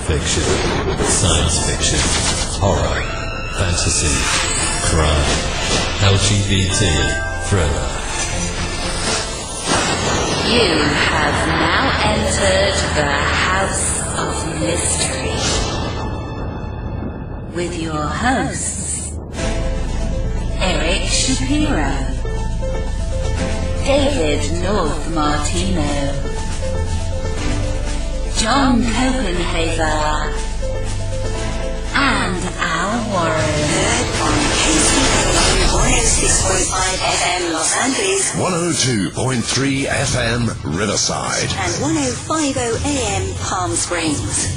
fiction, science fiction, horror, fantasy, crime, LGBT, thriller. You have now entered the House of Mystery with your hosts, Eric Shapiro, David North Martino, John Copenhaver, and Al Warren. Heard on KTOW 106.5 FM Los Angeles, 102.3 FM Riverside, and 105.0 AM Palm Springs.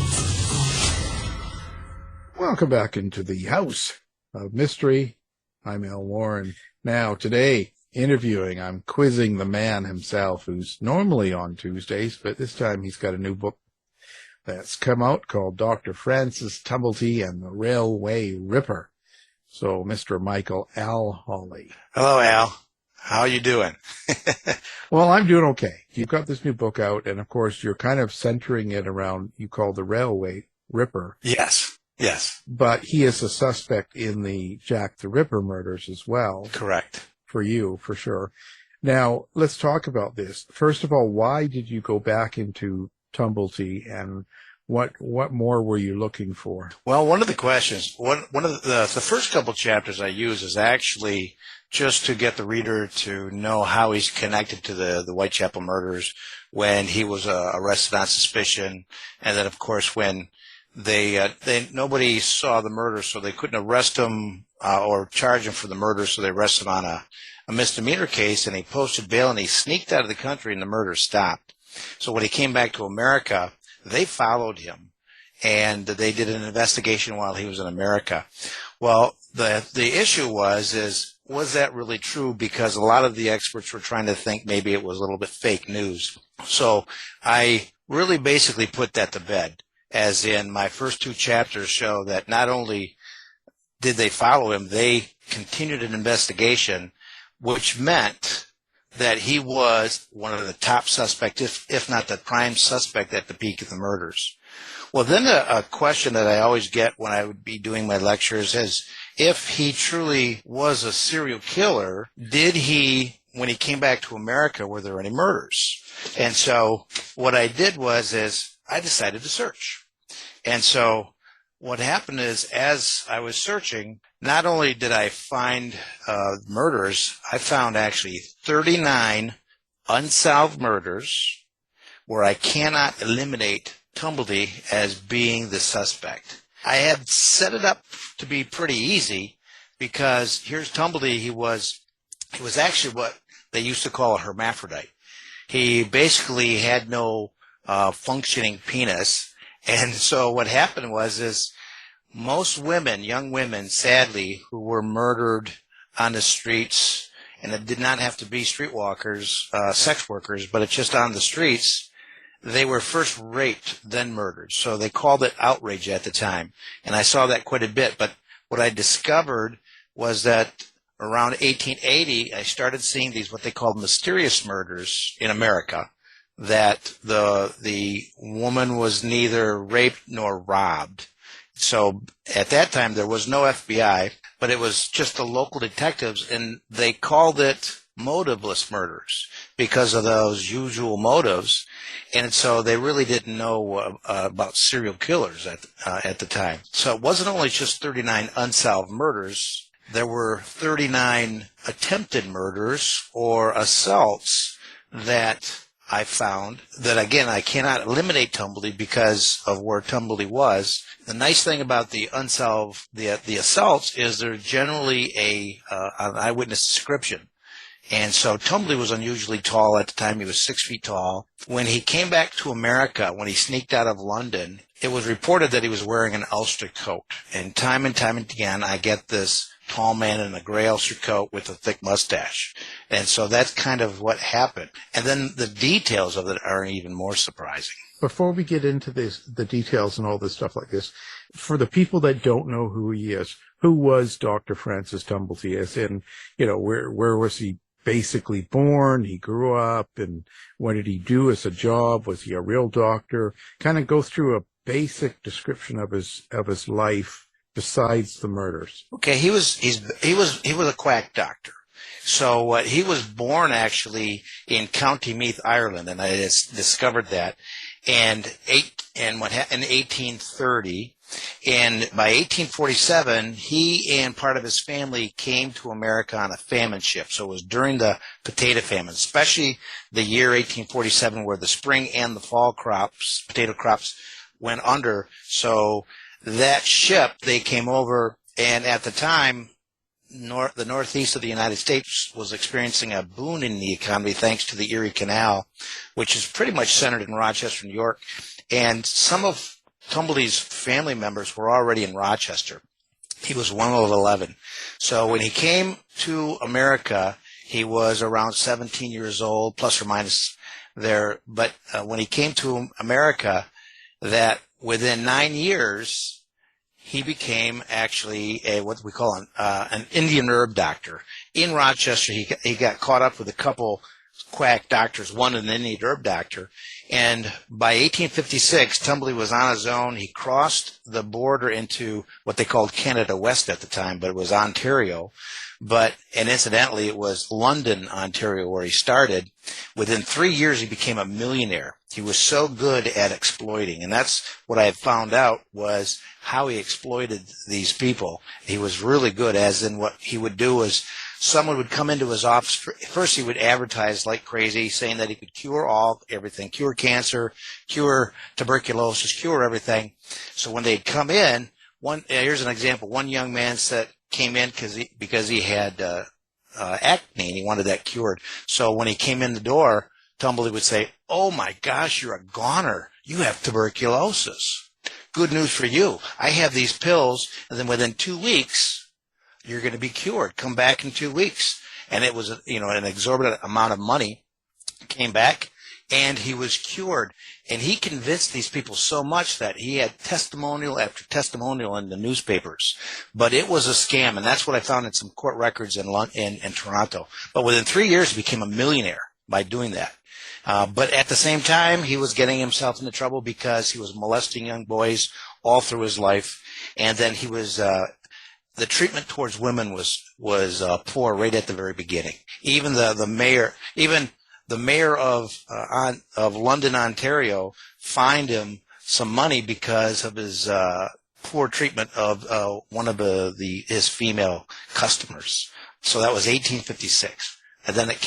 Welcome back into the House of Mystery. I'm Al Warren. Now, today, interviewing, I'm quizzing the man himself, who's normally on Tuesdays, but this time he's got a new book that's come out called Dr. Francis Tumblety and the Railway Ripper. So, Mr. Michael Al Hawley. Hello, Al. How are you doing? Well, I'm doing okay. You've got this new book out, and of course, you're kind of centering it around, you call the Railway Ripper. Yes. But he is a suspect in the Jack the Ripper murders as well. Correct. For you, for sure. Now, let's talk about this. First of all, why did you go back into Tumblety, and what more were you looking for? Well, one of the questions, one of the first couple chapters I use is actually just to get the reader to know how he's connected to the Whitechapel murders when he was arrested on suspicion, and then of course when they nobody saw the murder, so they couldn't arrest him or charge him for the murder, so they arrested him on a misdemeanor case, and he posted bail and he sneaked out of the country, and the murder stopped. So when he came back to America, they followed him, and they did an investigation while he was in America. Well, the issue was that really true? Because a lot of the experts were trying to think maybe it was a little bit fake news. So I really basically put that to bed, as in my first two chapters show that not only did they follow him, they continued an investigation, which meant that he was one of the top suspects, if not the prime suspect at the peak of the murders. Well, then a question that I always get when I would be doing my lectures is, if he truly was a serial killer, did he, when he came back to America, were there any murders? And so what I did was I decided to search. And so what happened is, as I was searching, not only did I find murders, I found actually 39 unsolved murders where I cannot eliminate Tumblety as being the suspect. I had set it up to be pretty easy, because here's Tumblety. He was actually what they used to call a hermaphrodite. He basically had no functioning penis. And so what happened was most women, young women, sadly, who were murdered on the streets, and it did not have to be streetwalkers, sex workers, but it's just on the streets, they were first raped, then murdered. So they called it outrage at the time. And I saw that quite a bit. But what I discovered was that around 1880, I started seeing these what they called mysterious murders in America, that the woman was neither raped nor robbed. So at that time, there was no FBI, but it was just the local detectives, and they called it motiveless murders because of those usual motives. And so they really didn't know about serial killers at the time. So it wasn't only just 39 unsolved murders. There were 39 attempted murders or assaults that I found that, again, I cannot eliminate Tumblety because of where Tumblety was. The nice thing about the unsolved, the assaults, is they're generally an eyewitness description. And so Tumblety was unusually tall at the time. He was 6 feet tall. When he came back to America, when he sneaked out of London, it was reported that he was wearing an ulster coat. And time again, I get this tall man in a gray ulster coat with a thick mustache. And so that's kind of what happened. And then the details of it are even more surprising. Before we get into the details and all this stuff like this, for the people that don't know who he is, who was Dr. Francis Tumblety? As in, where was he basically born? He grew up, and what did he do as a job? Was he a real doctor? Kind of go through basic description of his life besides the murders? Okay, he was a quack doctor. So he was born actually in County Meath, Ireland, and I discovered that. In 1830. And by 1847, he and part of his family came to America on a famine ship. So it was during the potato famine, especially the year 1847, where the spring and the fall crops, potato crops, went under. So that ship, they came over, and at the time, the northeast of the United States was experiencing a boon in the economy thanks to the Erie Canal, which is pretty much centered in Rochester, New York. And some of Tumblety's family members were already in Rochester. He was one of 11. So when he came to America, he was around 17 years old, plus or minus there. But when he came to America, that within 9 years, he became actually what we call an Indian herb doctor. In Rochester, he got caught up with a couple quack doctors, one an Indian herb doctor. And by 1856, Tumblety was on his own. He crossed the border into what they called Canada West at the time, but it was Ontario. And incidentally, it was London, Ontario, where he started. Within 3 years, he became a millionaire. He was so good at exploiting. And that's what I found out was how he exploited these people. He was really good, as in what he would do is someone would come into his office. First, he would advertise like crazy, saying that he could cure everything, cure cancer, cure tuberculosis, cure everything. So when they'd come in, here's an example. One young man came in because he had acne and he wanted that cured. So when he came in the door, Tumblety would say, "Oh my gosh, you're a goner. You have tuberculosis. Good news for you. I have these pills, and then within 2 weeks, you're going to be cured. Come back in 2 weeks." And it was, an exorbitant amount of money. Came back, and he was cured. And he convinced these people so much that he had testimonial after testimonial in the newspapers. But it was a scam, and that's what I found in some court records in Toronto. But within 3 years, he became a millionaire by doing that. But at the same time, he was getting himself into trouble because he was molesting young boys all through his life. And then he was the treatment towards women was poor right at the very beginning. Even the mayor of London, Ontario, fined him some money because of his poor treatment of one of his female customers. So that was 1856. And then it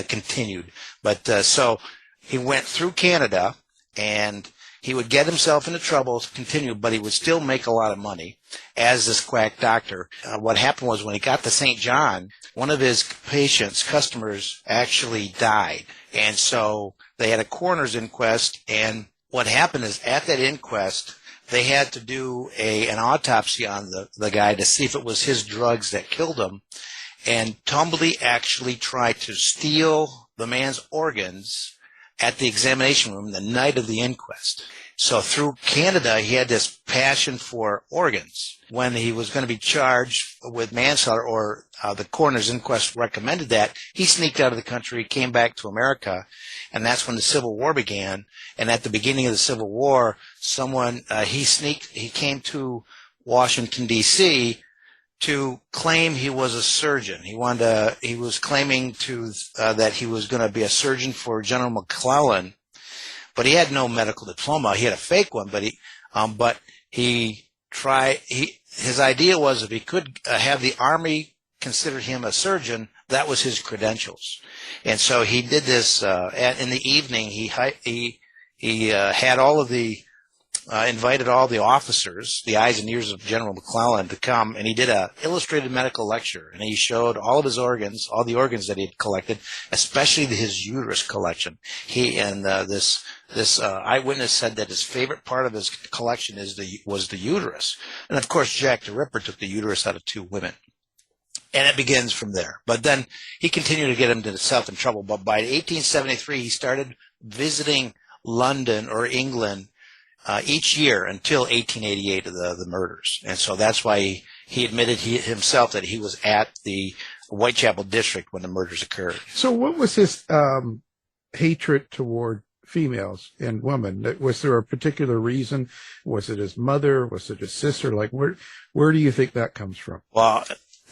continued. But so he went through Canada, and he would get himself into trouble, continue, but he would still make a lot of money as this quack doctor. What happened was when he got to St. John, one of his customers actually died. And so they had a coroner's inquest, and what happened is at that inquest, they had to do an autopsy on the guy to see if it was his drugs that killed him. And Tumblety actually tried to steal the man's organs at the examination room the night of the inquest. So through Canada, he had this passion for organs. When he was going to be charged with manslaughter, or the coroner's inquest recommended that, he sneaked out of the country, came back to America, and that's when the Civil War began. And at the beginning of the Civil War, he came to Washington, D.C., to claim he was a surgeon. He was claiming that he was going to be a surgeon for General McClellan, but he had no medical diploma. He had a fake one, but his idea was if he could have the Army consider him a surgeon, that was his credentials. And so he did this in the evening. He had all of the invited all the officers, the eyes and ears of General McClellan, to come, and he did a illustrated medical lecture, and he showed all of his organs, all the organs that he had collected, especially his uterus collection. This eyewitness said that his favorite part of his collection was the uterus, and of course Jack the Ripper took the uterus out of 2 women. And it begins from there. But then he continued to get himself in trouble. But by 1873, he started visiting London or England each year until 1888 of the murders. And so that's why he admitted himself that he was at the Whitechapel district when the murders occurred. So what was his hatred toward females and women. Was there a particular reason? Was it his mother? Was it his sister? Like, where do you think that comes from? Well,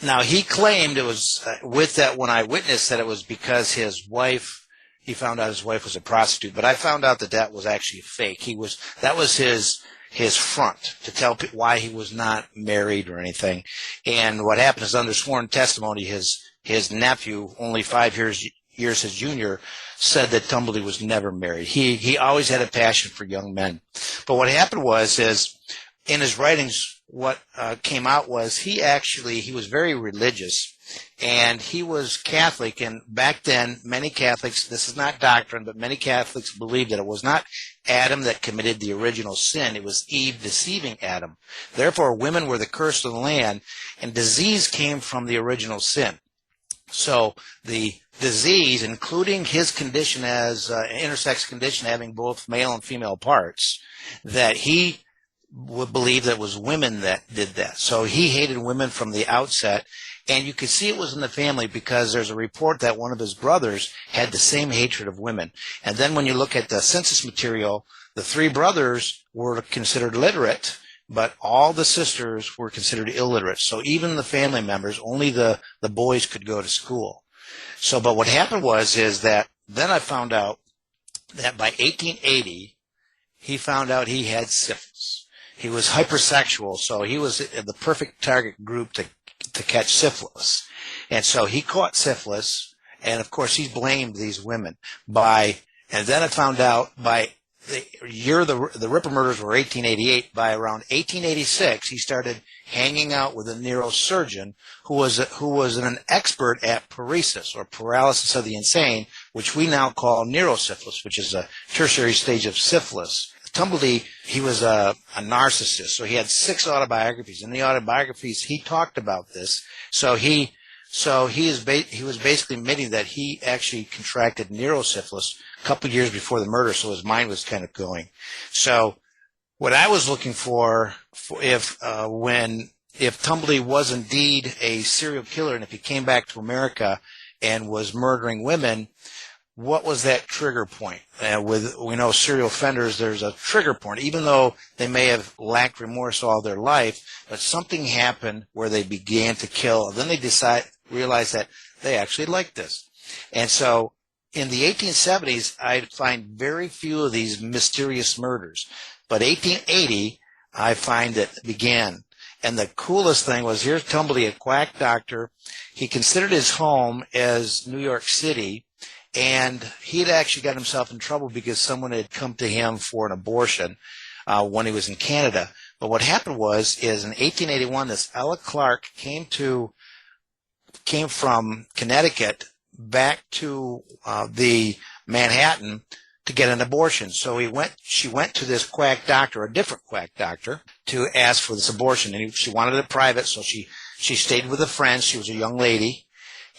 now he claimed it was with that one eyewitness that it was because his wife, he found out his wife was a prostitute, but I found out that that was actually fake. That was his front to tell why he was not married or anything. And what happened is, under sworn testimony, his nephew, only 5 years his junior, said that Tumblety was never married. He always had a passion for young men. But what happened was, in his writings, what came out was he was very religious, and he was Catholic. And back then, many Catholics, this is not doctrine, but many Catholics believed that it was not Adam that committed the original sin. It was Eve deceiving Adam. Therefore, women were the curse of the land, and disease came from the original sin. So the disease, including his condition as intersex condition, having both male and female parts, that he would believe that it was women that did that. So he hated women from the outset, and you could see it was in the family, because there's a report that one of his brothers had the same hatred of women. And then when you look at the census material, the 3 brothers were considered literate, but all the sisters were considered illiterate. So even the family members, only the boys could go to school. So, but what happened is that then I found out that by 1880, he found out he had syphilis. He was hypersexual, so he was the perfect target group to catch syphilis. And so he caught syphilis, and of course he blamed these women. And then I found out by the year the Ripper murders were 1888. By around 1886, he started hanging out with a neurosurgeon who was an expert at paresis, or paralysis of the insane, which we now call neurosyphilis, which is a tertiary stage of syphilis. Tumblety, he was a narcissist, so he had 6 autobiographies. In the autobiographies, he talked about this. So he was basically admitting that he actually contracted neurosyphilis a couple years before the murder, so his mind was kind of going. So what I was looking for if Tumblety was indeed a serial killer, and if he came back to America and was murdering women, what was that trigger point? We know serial offenders, there's a trigger point, even though they may have lacked remorse all their life, but something happened where they began to kill. And then they realized that they actually liked this. And so in the 1870s, I find very few of these mysterious murders. But 1880, I find it began. And the coolest thing was, here's Tumblety, a quack doctor. He considered his home as New York City. And he had actually got himself in trouble because someone had come to him for an abortion when he was in Canada. But what happened is in 1881, this Ella Clark came from Connecticut back to the Manhattan to get an abortion. So she went to this quack doctor, a different quack doctor, to ask for this abortion. And she wanted it private, so she stayed with a friend. She was a young lady.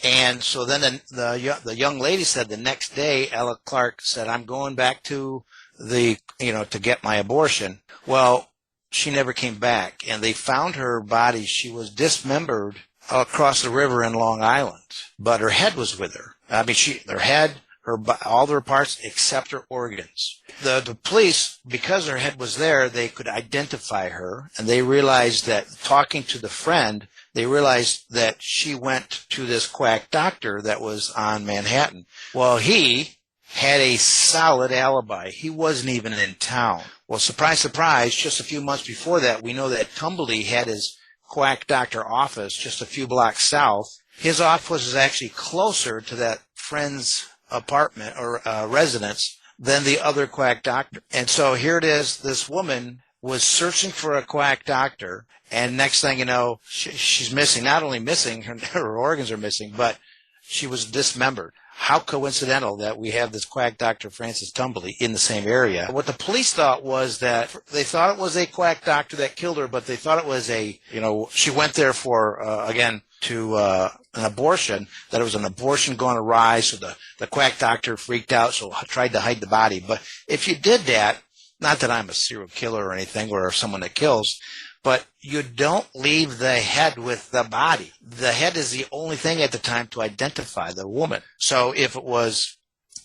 And so then the young lady said the next day, Ella Clark said, I'm going back to to get my abortion. Well, she never came back, and they found her body. She was dismembered across the river in Long Island, but her head was with her. I mean, her head, all her parts except her organs. The police, because her head was there, they could identify her, and they realized that, talking to the friend, they realized that she went to this quack doctor that was on Manhattan. Well, he had a solid alibi. He wasn't even in town. Well, surprise, surprise, just a few months before that, we know that Tumblety had his quack doctor office just a few blocks south. His office was actually closer to that friend's apartment or residence than the other quack doctor. And so here it is, this woman was searching for a quack doctor, and next thing you know, she's missing. Not only missing, her organs are missing, but she was dismembered. How coincidental that we have this quack doctor, Francis Tumblety, in the same area. What the police thought was that they thought it was a quack doctor that killed her, but they thought it was she went there for, an abortion, that it was an abortion gone awry, so the quack doctor freaked out, so tried to hide the body. But if you did that, not that I'm a serial killer or anything, or someone that kills, but you don't leave the head with the body. The head is the only thing at the time to identify the woman. So if it was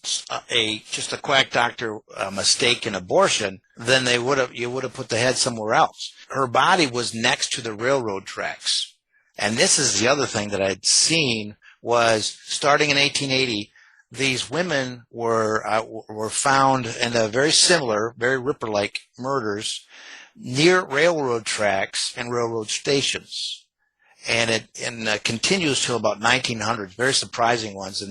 just a quack doctor mistake in abortion, then you would have put the head somewhere else. Her body was next to the railroad tracks. And this is the other thing that I'd seen was starting in 1880, these women were found in a very similar, very Ripper-like murders near railroad tracks and railroad stations. And it continues till about 1900, very surprising ones.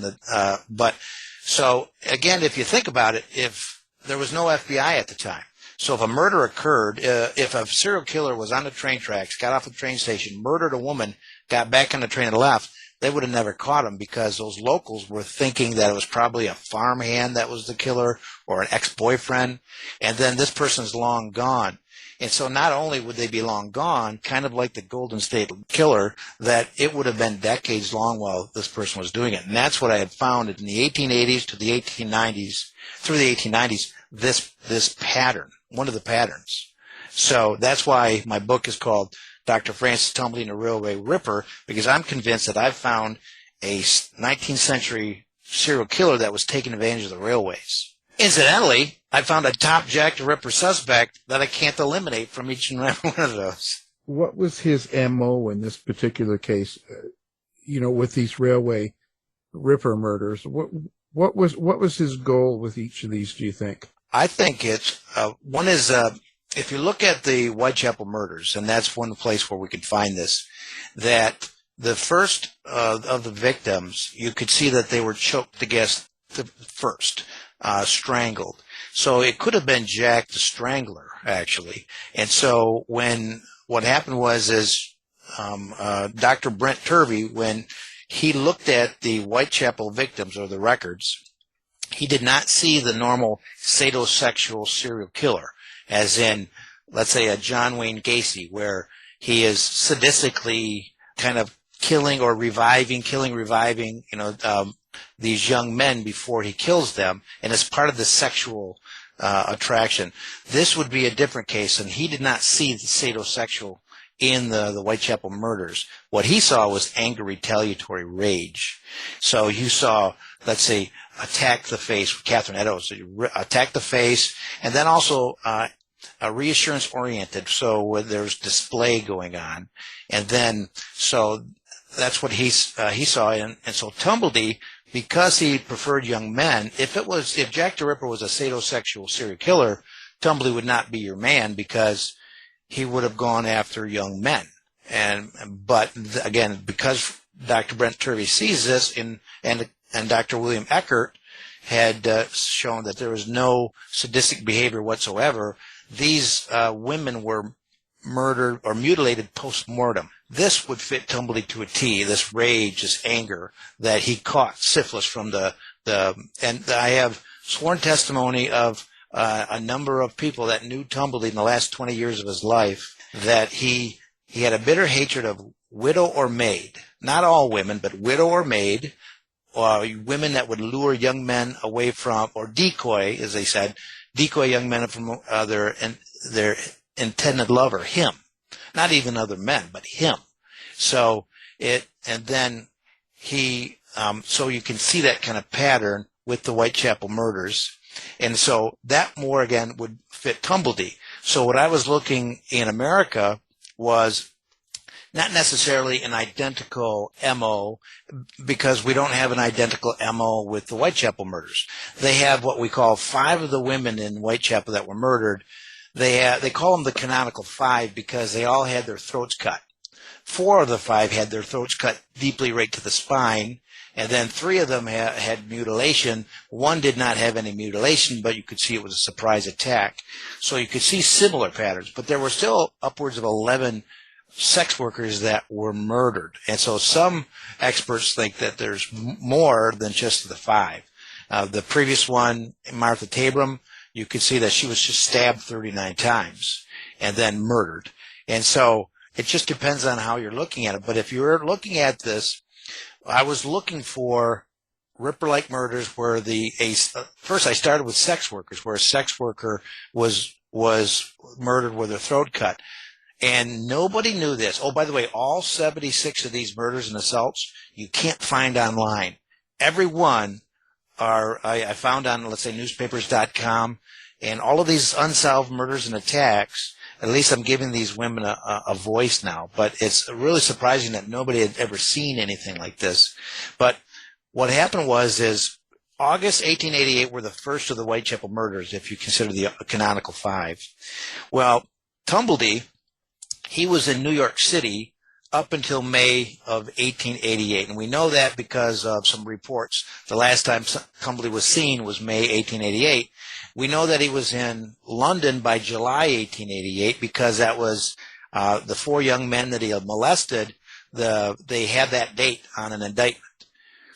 But so again, if you think about it, if there was no FBI at the time, so if a murder occurred, if a serial killer was on the train tracks, got off the train station, murdered a woman, got back on the train and left, they would have never caught him because those locals were thinking that it was probably a farmhand that was the killer or an ex-boyfriend, and then this person's long gone. And so not only would they be long gone, kind of like the Golden State Killer, that it would have been decades long while this person was doing it. And that's what I had found in the 1880s to the 1890s, through the 1890s, this pattern, one of the patterns. So that's why my book is called Dr. Francis Tumblety and the Railway Ripper, because I'm convinced that I've found a 19th century serial killer that was taking advantage of the railways. Incidentally, I found a top Jack the Ripper suspect that I can't eliminate from each and every one of those. What was his MO in this particular case? With these railway Ripper murders, what was his goal with each of these? Do you think? I think it's one is if you look at the Whitechapel murders, and that's one place where we could find this, that the first of the victims, you could see that they were choked to death first. Strangled. So it could have been Jack the Strangler, actually. And so what happened was Dr. Brent Turvey, when he looked at the Whitechapel victims or the records, he did not see the normal sadomasochistic serial killer, as in, let's say, a John Wayne Gacy, where he is sadistically kind of killing, reviving, these young men before he kills them, and as part of the sexual attraction. This would be a different case, and he did not see the sadomasochistic in the Whitechapel murders. What he saw was anger, retaliatory rage. So you saw, let's say, attack the face, Catherine Eddowes, attack the face, and then also reassurance oriented, so there's display going on. And then, so that's what he saw, and so Tumblety, because he preferred young men, if Jack the Ripper was a sadomasochistic serial killer, Tumblety would not be your man because he would have gone after young men. But again, because Dr. Brent Turvey sees this, and Dr. William Eckert had shown that there was no sadistic behavior whatsoever, these women were murdered or mutilated post-mortem. This would fit Tumblety to a T, this rage, this anger that he caught syphilis from and I have sworn testimony of a number of people that knew Tumblety in the last 20 years of his life, that he had a bitter hatred of widow or maid. Not all women, but widow or maid, or women that would lure young men away from, or decoy, as they said, decoy young men from their intended lover, him. Not even other men, but him. So then he, so you can see that kind of pattern with the Whitechapel murders. And so that more again would fit Tumblety. So what I was looking in America was not necessarily an identical MO, because we don't have an identical MO with the Whitechapel murders. They have what we call 5 of the women in Whitechapel that were murdered. They call them the canonical 5 because they all had their throats cut. 4 of the 5 had their throats cut deeply right to the spine, and then 3 of them had mutilation. 1 did not have any mutilation, but you could see it was a surprise attack. So you could see similar patterns, but there were still upwards of 11 sex workers that were murdered. And so some experts think that there's more than just the 5. The previous one, Martha Tabram, you could see that she was just stabbed 39 times and then murdered. And so it just depends on how you're looking at it. But if you're looking at this, I was looking for Ripper-like murders where first I started with sex workers, where a sex worker was murdered with her throat cut. And nobody knew this. Oh, by the way, all 76 of these murders and assaults you can't find online. Every one I found on, let's say, newspapers.com, and all of these unsolved murders and attacks, at least I'm giving these women a voice now. But it's really surprising that nobody had ever seen anything like this. But what happened is August 1888 were the first of the Whitechapel murders, if you consider the canonical five. Well, Tumblety, he was in New York City up until May of 1888. And we know that because of some reports. The last time Tumblety was seen was May 1888. We know that he was in London by July 1888 because that was the four young men that he had molested. They had that date on an indictment.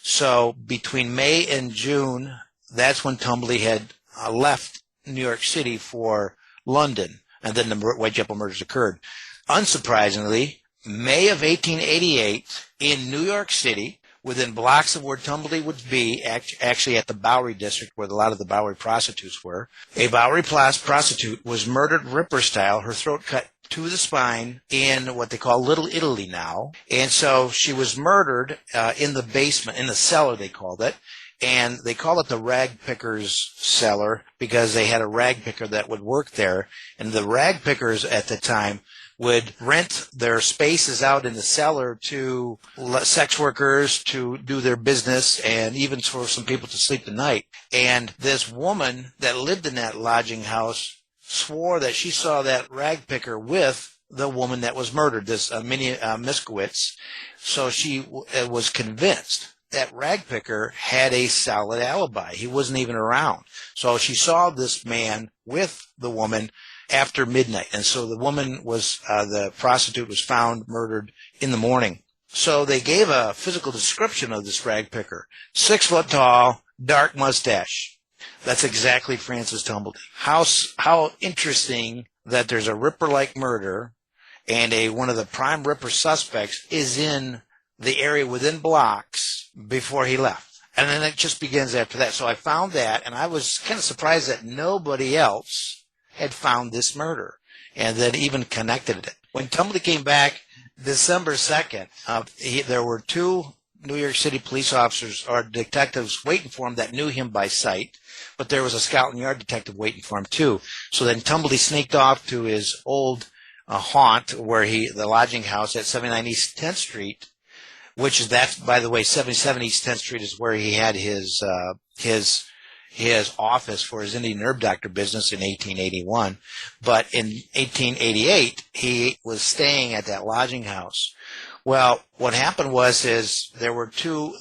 So between May and June, that's when Tumblety had left New York City for London, and then the Whitechapel murders occurred. Unsurprisingly, May of 1888, in New York City, within blocks of where Tumblety would be, actually at the Bowery district where a lot of the Bowery prostitutes were, a Bowery prostitute was murdered Ripper style, her throat cut to the spine in what they call Little Italy now. And so she was murdered in the basement, in the cellar they called it. And they call it the rag picker's cellar because they had a rag picker that would work there. And the rag pickers at the time would rent their spaces out in the cellar to sex workers to do their business and even for some people to sleep the night. And this woman that lived in that lodging house swore that she saw that rag picker with the woman that was murdered, this Minnie Miskowitz. So she was convinced that rag picker had a solid alibi. He wasn't even around. So she saw this man with the woman after midnight. And so the woman was, the prostitute was found murdered in the morning. So they gave a physical description of this rag picker. 6 foot tall, dark mustache. That's exactly Francis Tumblety. How interesting that there's a Ripper-like murder and one of the prime Ripper suspects is in the area within blocks before he left. And then it just begins after that. So I found that, and I was kind of surprised that nobody else had found this murder and then even connected it. When Tumblety came back December 2nd, there were 2 New York City police officers or detectives waiting for him that knew him by sight, but there was a Scotland Yard detective waiting for him too. So then Tumblety sneaked off to his old haunt where the lodging house at 79 East 10th Street, which is that, by the way, 77 East 10th Street is where he had his office for his Indian herb doctor business in 1881. But in 1888, he was staying at that lodging house. Well, what happened was there were two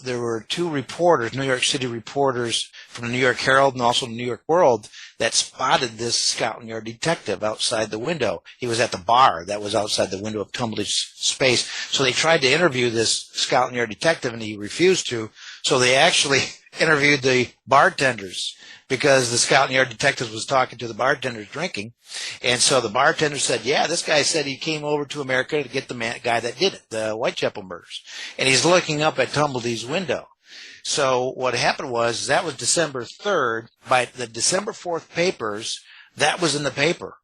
reporters, New York City reporters from the New York Herald and also the New York World that spotted this Scotland Yard detective outside the window. He was at the bar that was outside the window of Tumblety's space. So they tried to interview this Scotland Yard detective and he refused to. So they actually interviewed the bartenders because the Scotland Yard detective was talking to the bartenders drinking. And so the bartender said, yeah, this guy said he came over to America to get the guy that did it, the Whitechapel murders. And he's looking up at Tumblety's window. So what happened was that was December 3rd. By the December 4th papers, that was in the paper.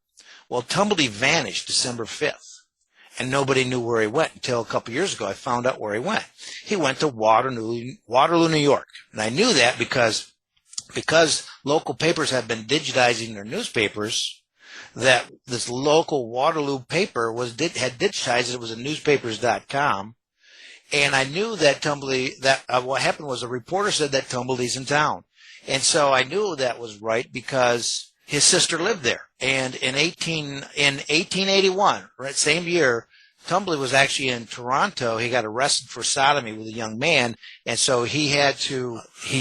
Well, Tumblety vanished December 5th. And nobody knew where he went until a couple years ago. I found out where he went. He went to Waterloo, New York. And I knew that because local papers have been digitizing their newspapers, that this local Waterloo paper had digitized it. It was at newspapers.com. And I knew that what happened was a reporter said that Tumblety's in town. And so I knew that was right because his sister lived there. And in 1881, right, same year, Tumblety was actually in Toronto. He got arrested for sodomy with a young man. And so he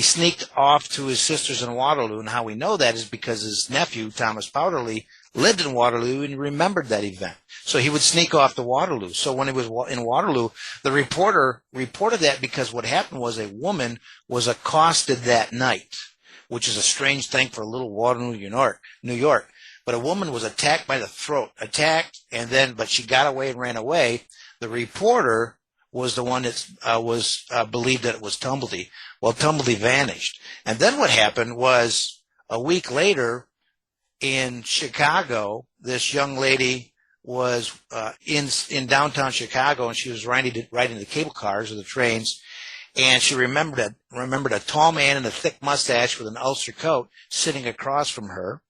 sneaked off to his sister's in Waterloo. And how we know that is because his nephew, Thomas Powderly, lived in Waterloo and remembered that event. So he would sneak off to Waterloo. So when he was in Waterloo, the reporter reported that because what happened was a woman was accosted that night, which is a strange thing for a little Waterloo, New York. But a woman was attacked by the throat, but she got away and ran away. The reporter was the one that believed that it was Tumblety. Well, Tumblety vanished. And then what happened was a week later in Chicago, this young lady was in downtown Chicago, and she was riding the cable cars or the trains, and she remembered a tall man in a thick mustache with an ulster coat sitting across from her.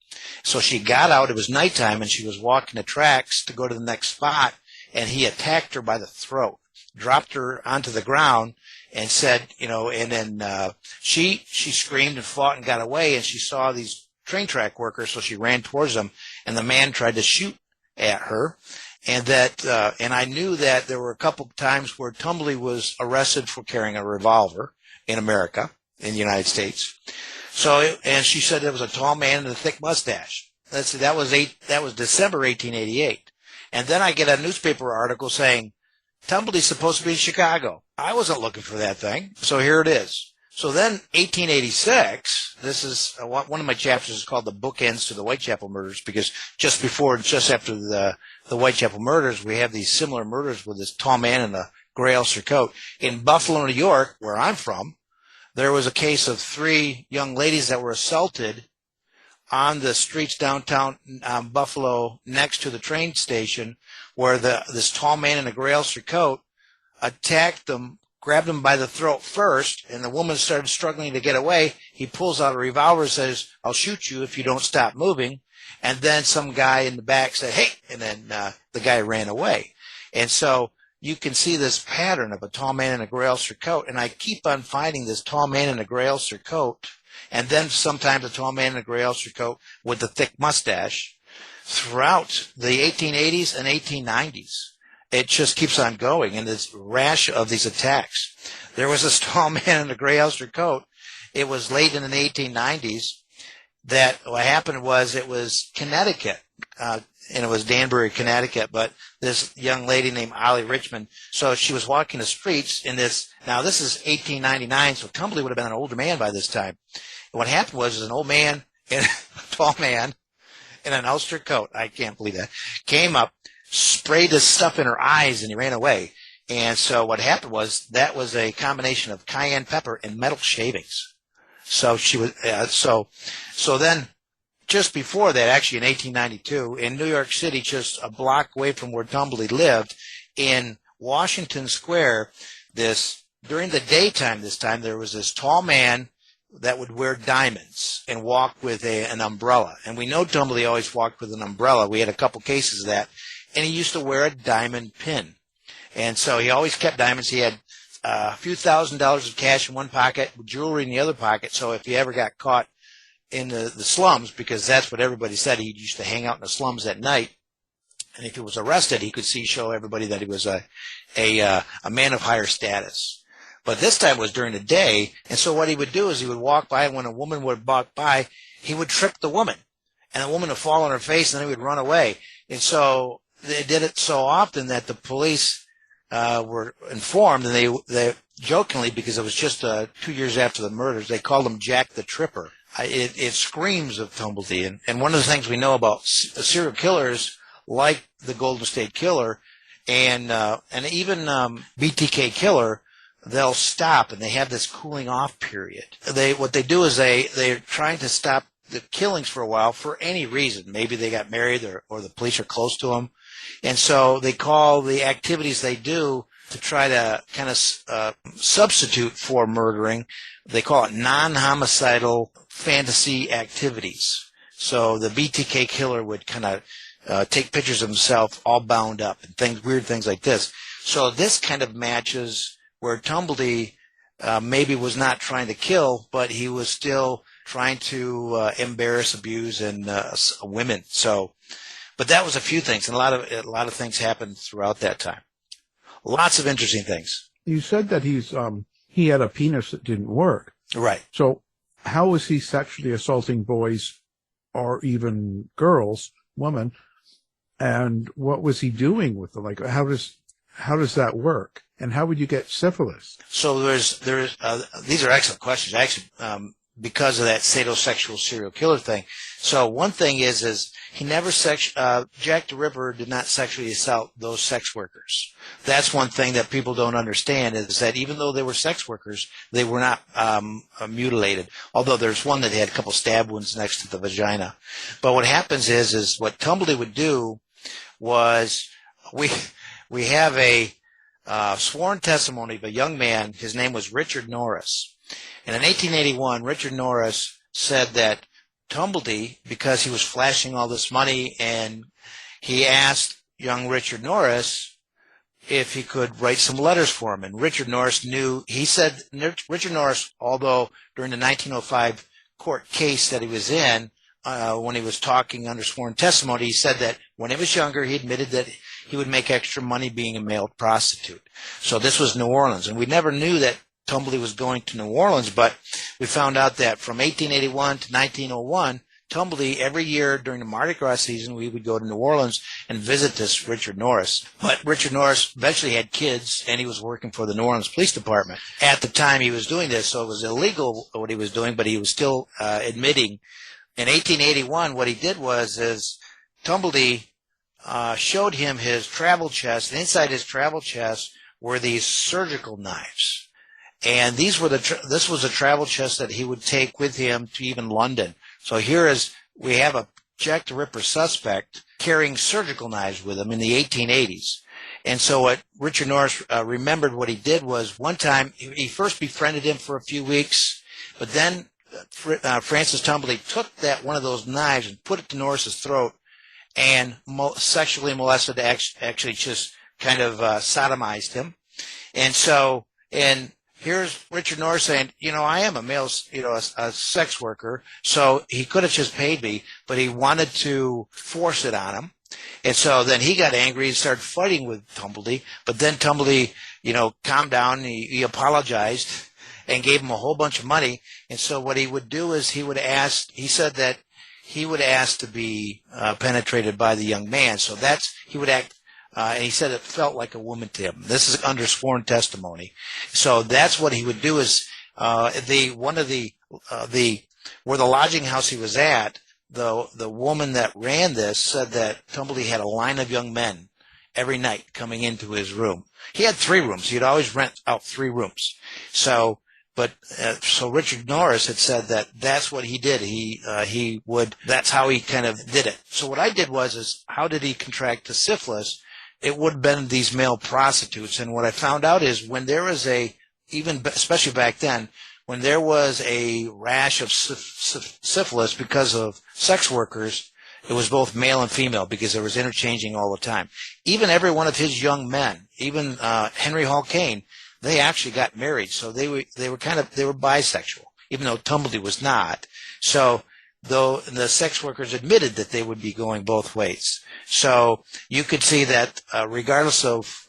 So she got out. It was nighttime, and she was walking the tracks to go to the next spot, and he attacked her by the throat, dropped her onto the ground, and said, and then she screamed and fought and got away, and she saw these train track workers, so she ran towards them, and the man tried to shoot at her. And and I knew that there were a couple of times where Tumblety was arrested for carrying a revolver in America, in the United States. So, and she said there was a tall man with a thick mustache. That was December 1888. And then I get a newspaper article saying, Tumblety's supposed to be in Chicago. I wasn't looking for that thing. So here it is. So then 1886, this is one of my chapters is called The Bookends to the Whitechapel Murders, because just after the Whitechapel murders, we have these similar murders with this tall man in a gray ulster coat. In Buffalo, New York, where I'm from, there was a case of 3 young ladies that were assaulted on the streets downtown Buffalo next to the train station, where this tall man in a gray ulster coat attacked them, grabbed him by the throat first, and the woman started struggling to get away. He pulls out a revolver and says, I'll shoot you if you don't stop moving. And then some guy in the back said, hey, and then the guy ran away. And so you can see this pattern of a tall man in a gray ulster coat, and I keep on finding this tall man in a gray ulster coat, and then sometimes a tall man in a gray ulster coat with a thick mustache throughout the 1880s and 1890s. It just keeps on going, and this rash of these attacks. There was this tall man in a gray ulster coat. It was late in the 1890s that what happened was it was Connecticut, and it was Danbury, Connecticut, but this young lady named Hawley Richmond, so she was walking the streets in this, now this is 1899, so Tumblety would have been an older man by this time. And what happened was an old man, and a tall man in an ulster coat, I can't believe that, came up, sprayed his stuff in her eyes, and he ran away. And so what happened was that was a combination of cayenne pepper and metal shavings. So she was so then just before that, actually in 1892, in New York City, just a block away from where Tumblety lived, in Washington Square, during the daytime this time, there was this tall man that would wear diamonds and walk with an umbrella. And we know Tumblety always walked with an umbrella. We had a couple cases of that. And he used to wear a diamond pin. And so he always kept diamonds. He had a few $1,000s of cash in one pocket, jewelry in the other pocket. So if he ever got caught in the slums, because that's what everybody said, he used to hang out in the slums at night. And if he was arrested, he could show everybody that he was a man of higher status. But this time was during the day. And so what he would do is he would walk by, and when a woman would walk by, he would trip the woman. And the woman would fall on her face, and then he would run away. And so they did it so often that the police were informed, and they jokingly, because it was just 2 years after the murders, they called him Jack the Tripper. It screams of Tumblety. And one of the things we know about serial killers, like the Golden State Killer and even BTK Killer, they'll stop, and they have this cooling off period. What they do is they're trying to stop the killings for a while for any reason. Maybe they got married or the police are close to them. And so they call the activities they do to try to kind of substitute for murdering, they call it non-homicidal fantasy activities. So the BTK Killer would kind of take pictures of himself all bound up and weird things like this. So this kind of matches where Tumblety maybe was not trying to kill, but he was still trying to embarrass, abuse, and women. So, but that was a few things, and a lot of things happened throughout that time. Lots of interesting things. You said that he had a penis that didn't work. Right. So how was he sexually assaulting boys or even girls, women? And what was he doing with them? Like, how does that work? And how would you get syphilis? So these are excellent questions. Actually, because of that sadomasochistic serial killer thing. So one thing is he never Jack the Ripper did not sexually assault those sex workers. That's one thing that people don't understand, is that even though they were sex workers, they were not mutilated. Although there's one that had a couple stab wounds next to the vagina. But what happens is what Tumblety would do was we have a sworn testimony of a young man. His name was Richard Norris. And in 1881, Richard Norris said that Tumblety, because he was flashing all this money, and he asked young Richard Norris if he could write some letters for him. And Richard Norris knew, he said, Richard Norris, although during the 1905 court case that he was in, when he was talking under sworn testimony, he said that when he was younger, he admitted that he would make extra money being a male prostitute. So this was New Orleans, and we never knew that Tumblety was going to New Orleans, but we found out that from 1881 to 1901, Tumblety, every year during the Mardi Gras season, we would go to New Orleans and visit this Richard Norris. But Richard Norris eventually had kids, and he was working for the New Orleans Police Department at the time he was doing this, so it was illegal what he was doing, but he was still admitting. In 1881, what he did was Tumblety showed him his travel chest, and inside his travel chest were these surgical knives. And this was a travel chest that he would take with him to even London. So we have a Jack the Ripper suspect carrying surgical knives with him in the 1880s. And so what Richard Norris remembered what he did was one time he first befriended him for a few weeks, but then Francis Tumblety took one of those knives and put it to Norris's throat and sexually molested, actually just kind of sodomized him. And here's Richard Norris saying, I am a male, a sex worker, so he could have just paid me, but he wanted to force it on him. And so then he got angry and started fighting with Tumblety, but then Tumblety, calmed down, he apologized and gave him a whole bunch of money. And so what he would do is he said that he would ask to be penetrated by the young man. So he would act, and he said it felt like a woman to him. This is under sworn testimony. So that's what he would do is, where the lodging house he was at, the woman that ran this said that Tumblety had a line of young men every night coming into his room. He had 3 rooms. He'd always rent out 3 rooms. So Richard Norris had said that that's what he did. That's how he kind of did it. So what I did was how did he contract the syphilis? It would have been these male prostitutes. And what I found out is when there was especially back then, when there was a rash of syphilis because of sex workers, it was both male and female because there was interchanging all the time. Even every one of his young men, even Henry Hall Caine, they actually got married. So they were bisexual, even though Tumblety was not. So though the sex workers admitted that they would be going both ways. So you could see that regardless of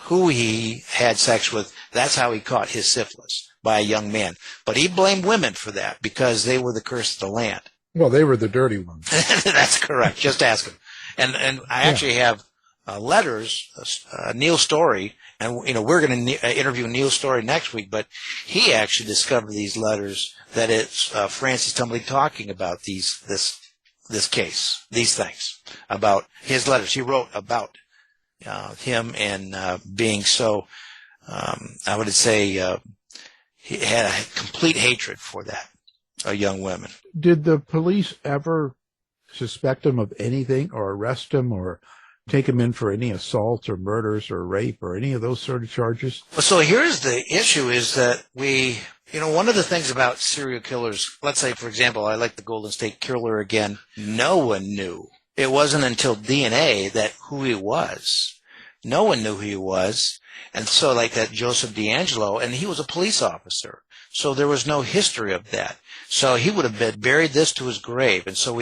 who he had sex with, that's how he caught his syphilis, by a young man. But he blamed women for that because they were the curse of the land. Well, they were the dirty ones. That's correct. Just ask him. And I actually have letters, Neil Story, and we're going to interview Neil Story next week, but he actually discovered these letters that it's Francis Tumblety talking about this case, these things, about his letters. He wrote about him and being so, I would say, he had a complete hatred for that young women. Did the police ever suspect him of anything or arrest him or take him in for any assaults or murders or rape or any of those sort of charges? So here's the issue is that one of the things about serial killers, let's say, for example, I like the Golden State Killer again, no one knew. It wasn't until DNA that who he was. No one knew who he was. And so like that Joseph DeAngelo, and he was a police officer. So there was no history of that. So he would have buried this to his grave. And so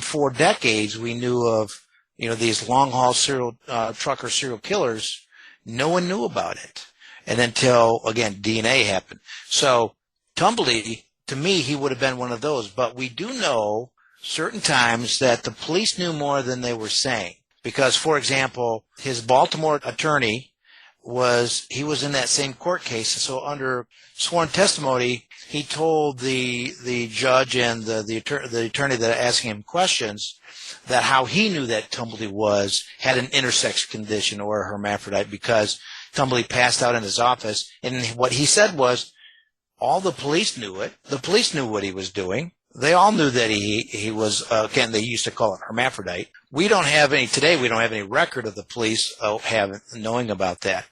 for decades we knew of, these long haul trucker serial killers. No one knew about it. And until, again, DNA happened. So Tumblety, to me, he would have been one of those. But we do know certain times that the police knew more than they were saying. Because, for example, his Baltimore attorney was in that same court case. So under sworn testimony, he told the judge and the attorney that asking him questions that how he knew that Tumblety had an intersex condition or a hermaphrodite because Tumblety passed out in his office. And what he said was, all the police knew it. The police knew what he was doing. They all knew that he was, again, they used to call it hermaphrodite. We don't have any record of the police knowing about that.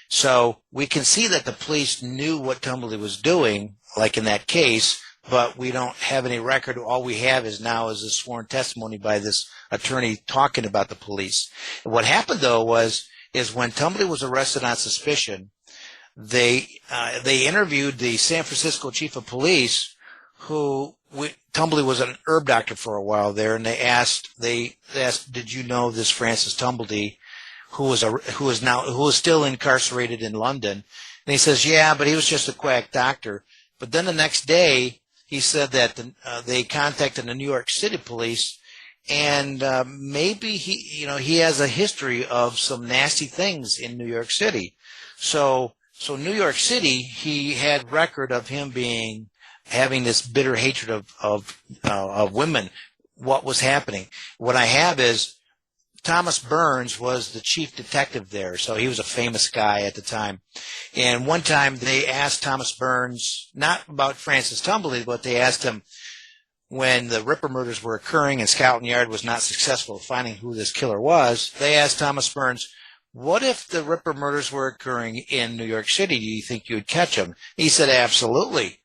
So we can see that the police knew what Tumblety was doing, like in that case, but we don't have any record. All we have is a sworn testimony by this attorney talking about the police. And what happened, though, is when Tumblety was arrested on suspicion, they interviewed the San Francisco chief of police, Tumblety was an herb doctor for a while there, and they asked, did you know this Francis Tumblety, who is still incarcerated in London? And he says, yeah, but he was just a quack doctor. But then the next day, he said that they contacted the New York City police, and maybe he has a history of some nasty things in New York City. So New York City, he had record of him having this bitter hatred of women. What was happening? What I have is Thomas Burns was the chief detective there, so he was a famous guy at the time. And one time they asked Thomas Burns, not about Francis Tumblety, but they asked him when the Ripper murders were occurring and Scotland Yard was not successful at finding who this killer was. They asked Thomas Burns, what if the Ripper murders were occurring in New York City? Do you think you would catch them? He said, absolutely.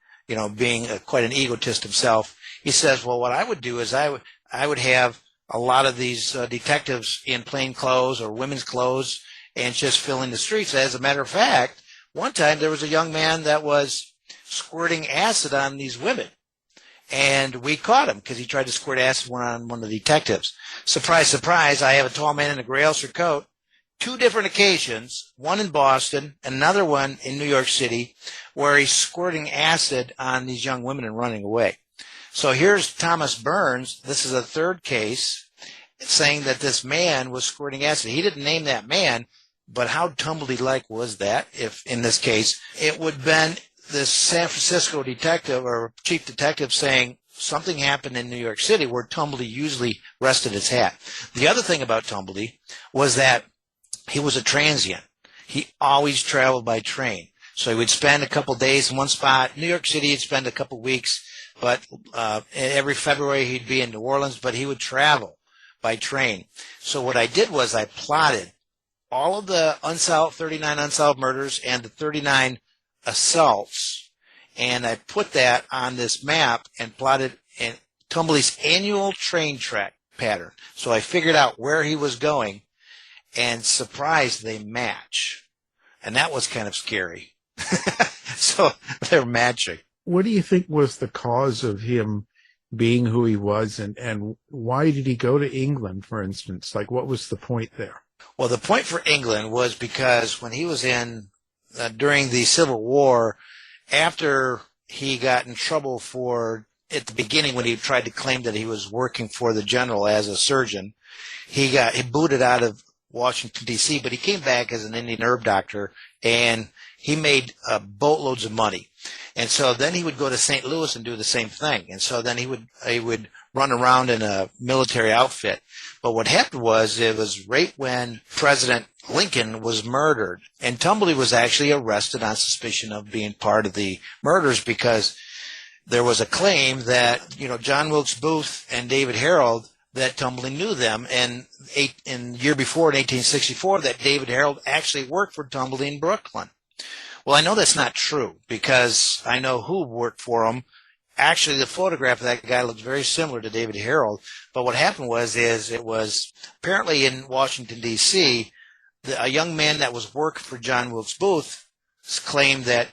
Being quite an egotist himself, he says, well, what I would do is I would have a lot of these detectives in plain clothes or women's clothes and just filling the streets. As a matter of fact, one time there was a young man that was squirting acid on these women, and we caught him because he tried to squirt acid on one of the detectives. Surprise, surprise, I have a tall man in a gray ulster coat. 2 different occasions, one in Boston, another one in New York City, where he's squirting acid on these young women and running away. So here's Thomas Burns. This is a 3rd case saying that this man was squirting acid. He didn't name that man, but how Tumblety-like was that? If in this case, it would have been this San Francisco detective or chief detective saying something happened in New York City where Tumblety usually rested his hat. The other thing about Tumblety was that he was a transient. He always traveled by train. So he would spend a couple days in one spot. New York City, he'd spend a couple weeks. But every February he'd be in New Orleans, but he would travel by train. So what I did was I plotted all of the 39 unsolved murders and the 39 assaults, and I put that on this map and plotted Tumblety's annual train track pattern. So I figured out where he was going, and surprised they match. And that was kind of scary. So they're matching. What do you think was the cause of him being who he was, and why did he go to England, for instance? Like, what was the point there? Well, the point for England was because when he was during the Civil War, after he got in trouble at the beginning when he tried to claim that he was working for the general as a surgeon, he booted out of Washington, D.C., but he came back as an Indian herb doctor, and he made boatloads of money. And so then he would go to St. Louis and do the same thing. And so then he would run around in a military outfit. But what happened it was right when President Lincoln was murdered. And Tumblety was actually arrested on suspicion of being part of the murders because there was a claim that, John Wilkes Booth and David Harold, that Tumblety knew them, and in the year before, in 1864, that David Harold actually worked for Tumblety in Brooklyn. Well, I know that's not true because I know who worked for him. Actually, the photograph of that guy looks very similar to David Harold. But what happened it was apparently in Washington, D.C., a young man that was working for John Wilkes Booth claimed that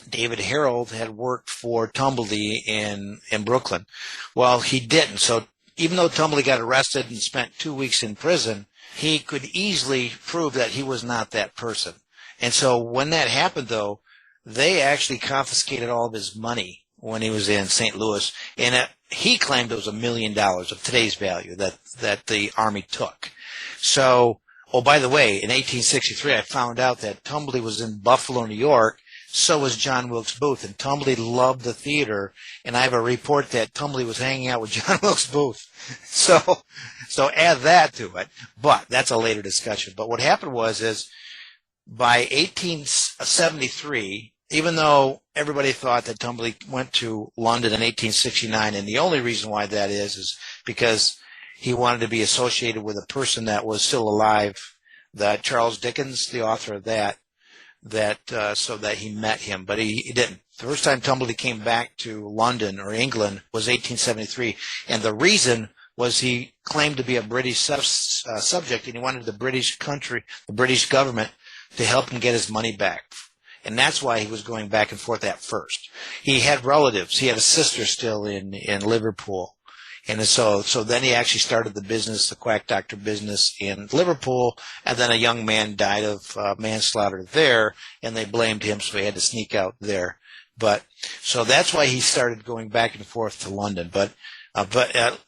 David Harold had worked for Tumblety in Brooklyn. Well, he didn't. So even though Tumblety got arrested and spent 2 weeks in prison, he could easily prove that he was not that person. And so when that happened, though, they actually confiscated all of his money when he was in St. Louis, and he claimed it was $1 million of today's value that the Army took. So, by the way, in 1863, I found out that Tumblety was in Buffalo, New York. So was John Wilkes Booth, and Tumblety loved the theater, and I have a report that Tumblety was hanging out with John Wilkes Booth. So add that to it, but that's a later discussion. But what happened is by 1873, even though everybody thought that Tumblety went to London in 1869, and the only reason why that is because he wanted to be associated with a person that was still alive, that Charles Dickens, the author of that so that he met him, but he didn't. The first time Tumblety came back to London or England was 1873, and the reason was he claimed to be a British subject, and he wanted the British country, the British government, to help him get his money back. And that's why he was going back and forth at first. He had relatives. He had a sister still in Liverpool. And so then he actually started the business, the quack doctor business in Liverpool, and then a young man died of manslaughter there, and they blamed him, so he had to sneak out there. But so that's why he started going back and forth to London, but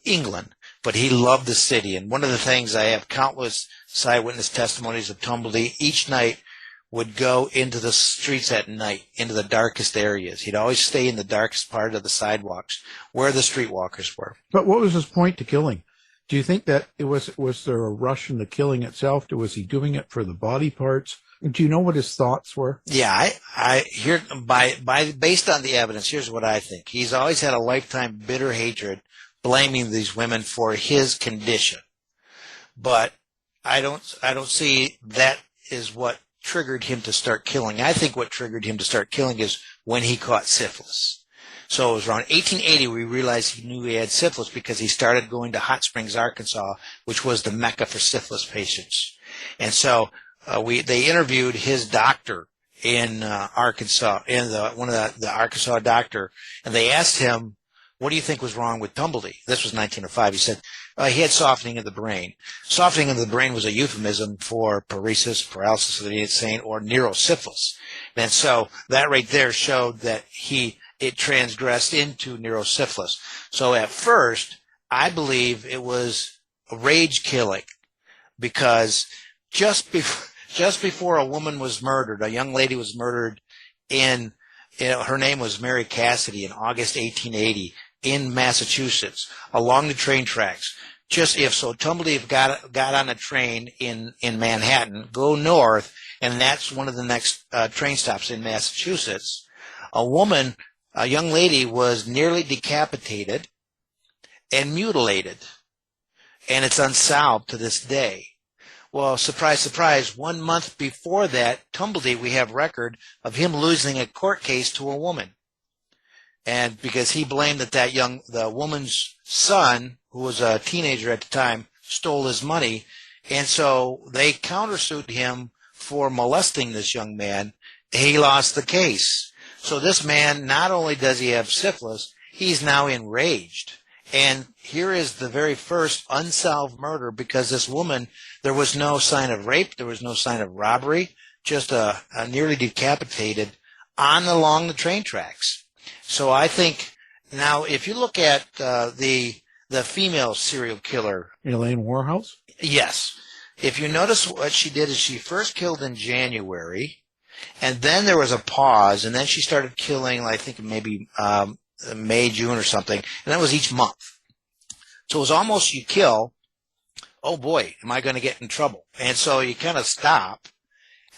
England. But he loved the city, and one of the things, I have countless eyewitness testimonies of Tumblety each night would go into the streets at night, into the darkest areas. He'd always stay in the darkest part of the sidewalks, where the streetwalkers were. But what was his point to killing? Do you think that was there a rush in the killing itself? Or was he doing it for the body parts? Do you know what his thoughts were? Yeah, I hear based on the evidence, here's what I think. He's always had a lifetime bitter hatred, blaming these women for his condition. But I don't see that is what triggered him to start killing. I think what triggered him to start killing is when he caught syphilis. So it was around 1880 we realized he knew he had syphilis because he started going to Hot Springs, Arkansas, which was the mecca for syphilis patients. And so they interviewed his doctor in Arkansas, one of the Arkansas doctor, and they asked him, "What do you think was wrong with Tumblety?" This was 1905. He said he had softening of the brain. Softening of the brain was a euphemism for paresis, paralysis of the insane, or neurosyphilis. And so that right there showed that it transgressed into neurosyphilis. So at first, I believe it was a rage killing, because just before a woman was murdered, a young lady was murdered her name was Mary Cassidy in August 1880 in Massachusetts along the train tracks. Tumblety got on a train in Manhattan, go north, and that's one of the next train stops in Massachusetts. A young lady was nearly decapitated and mutilated, and it's unsolved to this day. Well, surprise, surprise, 1 month before that, Tumblety, we have record of him losing a court case to a woman. And because he blamed that the woman's son, who was a teenager at the time, stole his money. And so they countersued him for molesting this young man. He lost the case. So this man, not only does he have syphilis, he's now enraged. And here is the very first unsolved murder, because this woman, there was no sign of rape, there was no sign of robbery, just a nearly decapitated along the train tracks. So I think now, if you look at the female serial killer, Elaine Warhouse? Yes. If you notice, what she did is she first killed in January, and then there was a pause, and then she started killing, I think maybe May, June or something, and that was each month. So it was almost you kill, oh boy, am I going to get in trouble? And so you kind of stop,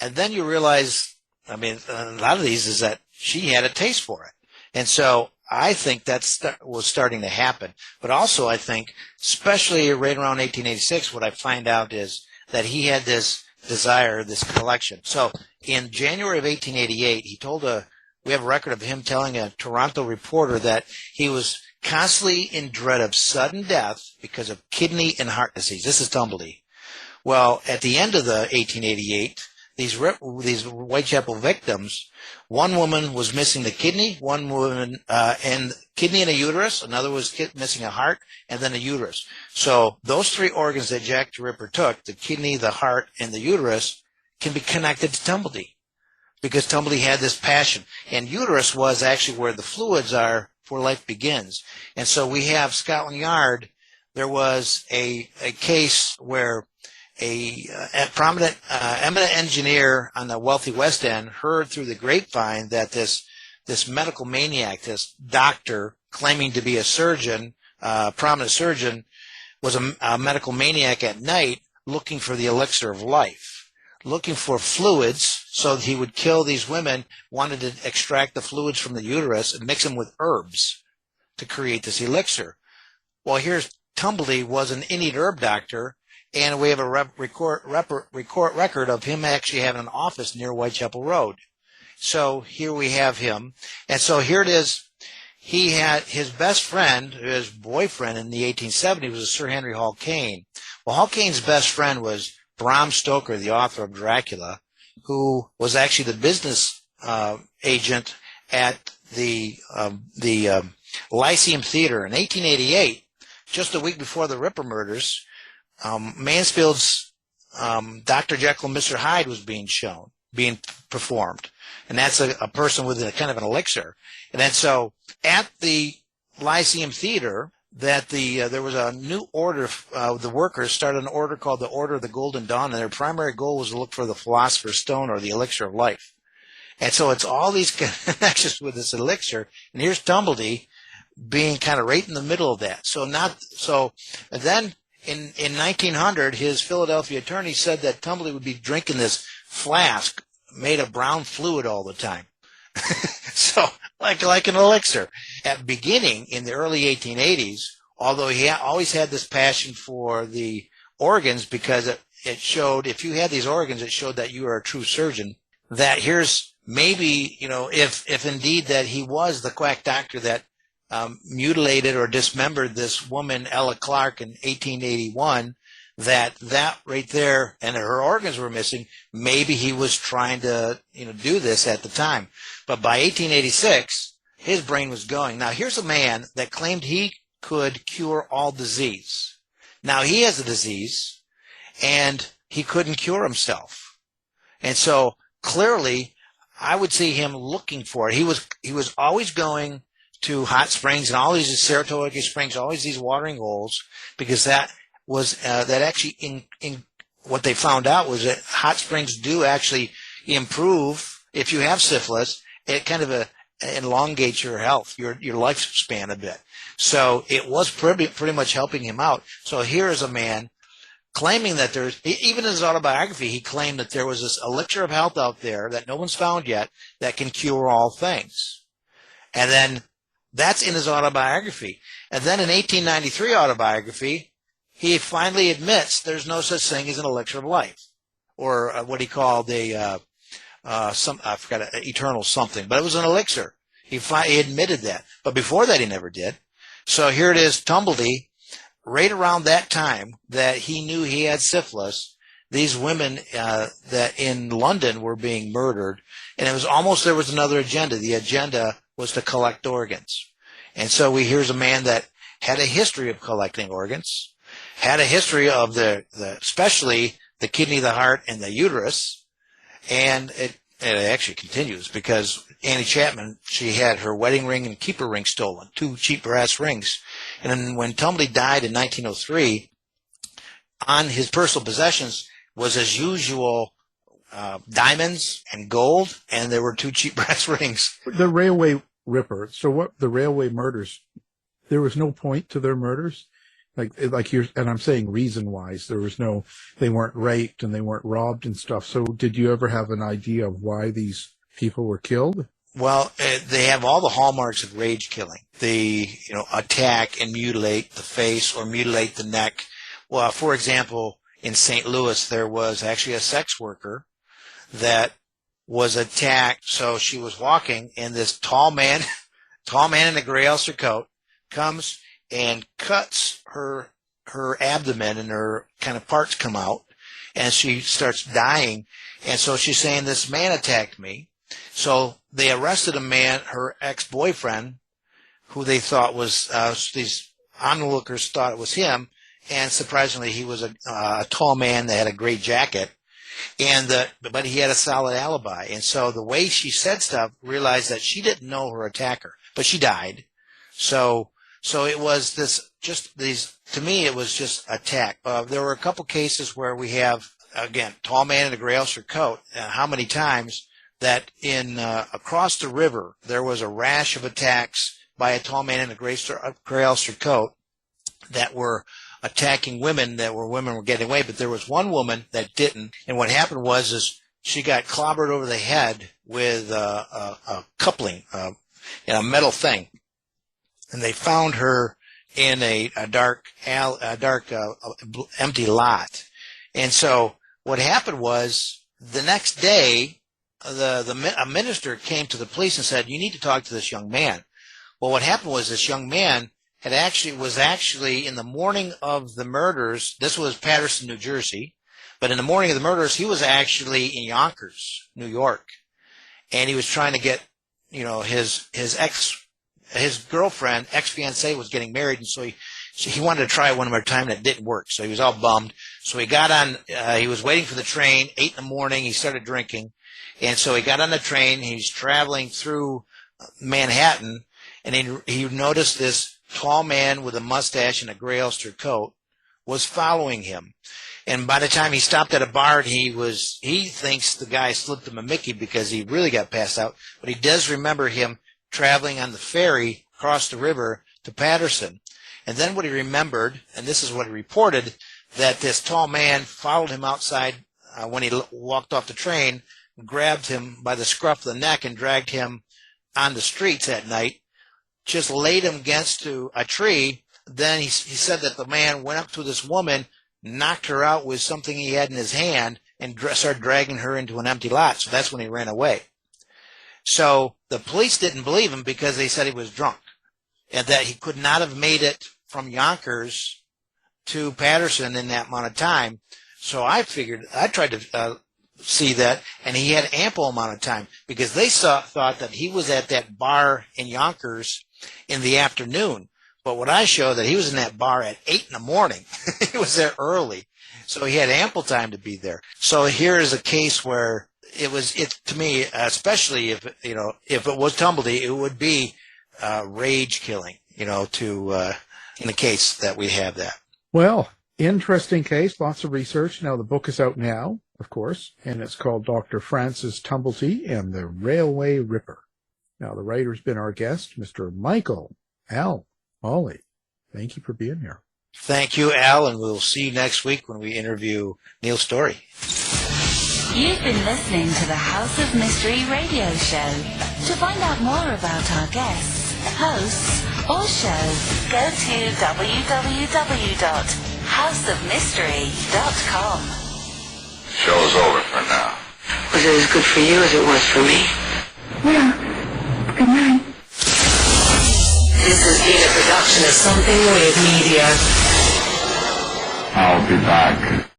and then you realize, a lot of these is that she had a taste for it. And so I think that was starting to happen. But also I think, especially right around 1886, what I find out is that he had this desire, this collection. So in January of 1888, we have a record of him telling a Toronto reporter that he was constantly in dread of sudden death because of kidney and heart disease. This is Tumblety. Well, at the end of the 1888, these Whitechapel victims, one woman was missing the kidney, one woman and kidney and a uterus, another was missing a heart, and then a uterus. So those three organs that Jack the Ripper took, the kidney, the heart, and the uterus, can be connected to Tumblety, because Tumblety had this passion. And uterus was actually where the fluids are before life begins. And so we have Scotland Yard. There was a case where a prominent, eminent engineer on the wealthy West End heard through the grapevine that this medical maniac, this doctor claiming to be a surgeon, prominent surgeon, was a medical maniac at night looking for the elixir of life, looking for fluids So he would kill these women, wanted to extract the fluids from the uterus and mix them with herbs to create this elixir. Well, here's Tumblety was an Indian herb doctor, and we have a record of him actually having an office near Whitechapel Road. So here we have him. And so here it is. He had his best friend, his boyfriend in the 1870s was Sir Henry Hall Caine. Well, Hall Caine's best friend was Bram Stoker, the author of Dracula, who was actually the business agent at the Lyceum Theater in 1888, just a week before the Ripper murders. Mansfield's Dr. Jekyll and Mr. Hyde was being performed. And that's a person with a kind of an elixir. And then so at the Lyceum Theater, that there was a new order, the workers started an order called the Order of the Golden Dawn, and their primary goal was to look for the Philosopher's Stone or the elixir of life. And so it's all these connections with this elixir, and here's Tumblety being kind of right in the middle of that. And then in 1900, his Philadelphia attorney said that Tumblety would be drinking this flask made of brown fluid all the time. So, like an elixir. At beginning, in the early 1880s, although he always had this passion for the organs, because it showed, if you had these organs, it showed that you were a true surgeon, that here's maybe, if indeed that he was the quack doctor that mutilated or dismembered this woman, Ella Clark, in 1881, that right there, and her organs were missing, maybe he was trying to, do this at the time. But by 1886, his brain was going. Now, here's a man that claimed he could cure all disease. Now, he has a disease, and he couldn't cure himself. And so, clearly, I would see him looking for it. He was always going to hot springs and all these Saratoga springs, always these watering holes, because that was that actually in what they found out was that hot springs do actually improve if you have syphilis. It kind of elongates your health, your lifespan a bit. So it was pretty much helping him out. So here is a man claiming that even in his autobiography, he claimed that there was this elixir of health out there that no one's found yet that can cure all things. And then that's in his autobiography. And then in 1893 autobiography, he finally admits there's no such thing as an elixir of life, or what he called I forgot, eternal something, but it was an elixir. He admitted that, but before that he never did. So here it is, Tumblety, right around that time that he knew he had syphilis, these women that in London were being murdered, and there was another agenda. The agenda was to collect organs. And so here's a man that had a history of collecting organs, had a history of especially the kidney, the heart, and the uterus, and it actually continues because Annie Chapman, she had her wedding ring and keeper ring stolen, 2 cheap brass rings. And then when Tumblety died in 1903, on his personal possessions was as usual diamonds and gold, and there were 2 cheap brass rings. The railway ripper. So what the railway murders? There was no point to their murders. Like you're, and I'm saying reason-wise, they weren't raped and they weren't robbed and stuff. So did you ever have an idea of why these people were killed? Well, they have all the hallmarks of rage killing. They, attack and mutilate the face or mutilate the neck. Well, for example, in St. Louis, there was actually a sex worker that was attacked. So she was walking, and this tall man in a gray ulster coat comes and cuts her abdomen, and her kind of parts come out, and she starts dying. And so she's saying, this man attacked me. So they arrested a man, her ex-boyfriend, who they thought was, these onlookers thought it was him, and surprisingly he was a tall man that had a gray jacket, but he had a solid alibi. And so the way she said stuff, realized that she didn't know her attacker, but she died. So it was to me, it was just attack. There were a couple cases where we have, again, tall man in a gray ulster coat. How many times that across the river, there was a rash of attacks by a tall man in a gray ulster coat that were attacking women, women were getting away, but there was one woman that didn't. And what happened was she got clobbered over the head with a coupling, a metal thing. And they found her in a dark, empty lot. And so what happened was the next day, a minister came to the police and said, "You need to talk to this young man." Well, what happened was this young man was actually in the morning of the murders. This was Paterson, New Jersey. But in the morning of the murders, he was actually in Yonkers, New York. And he was trying to get, his girlfriend, ex-fiancée, was getting married, and so he wanted to try one more time, and it didn't work. So he was all bummed. So he got on, he was waiting for the train, 8 in the morning, he started drinking. And so he got on the train, he's traveling through Manhattan, and he noticed this tall man with a mustache and a gray ulster coat was following him. And by the time he stopped at a bar, he thinks the guy slipped him a Mickey because he really got passed out. But he does remember him traveling on the ferry across the river to Paterson. And then what he remembered, and this is what he reported, that this tall man followed him outside when he walked off the train, grabbed him by the scruff of the neck and dragged him on the streets at night, just laid him against a tree. Then he said that the man went up to this woman, knocked her out with something he had in his hand, and started dragging her into an empty lot. So that's when he ran away. So the police didn't believe him because they said he was drunk and that he could not have made it from Yonkers to Paterson in that amount of time. So I tried to see that, and he had ample amount of time because they thought that he was at that bar in Yonkers in the afternoon. But what I showed that he was in that bar at 8 in the morning. He was there early. So he had ample time to be there. So here is a case where to me, especially if it was Tumblety, it would be rage killing, in the case that we have that. Well, interesting case, lots of research. Now, the book is out now, of course, and it's called Dr. Francis Tumblety and the Railway Ripper. Now, the writer's been our guest, Mr. Michael Hawley. Thank you for being here. Thank you, Al, and we'll see you next week when we interview Neil Story. You've been listening to the House of Mystery radio show. To find out more about our guests, hosts, or show, go to www.houseofmystery.com. Show's over for now. Was it as good for you as it was for me? Yeah. Good night. This has been a production of Something Weird Media. I'll be back.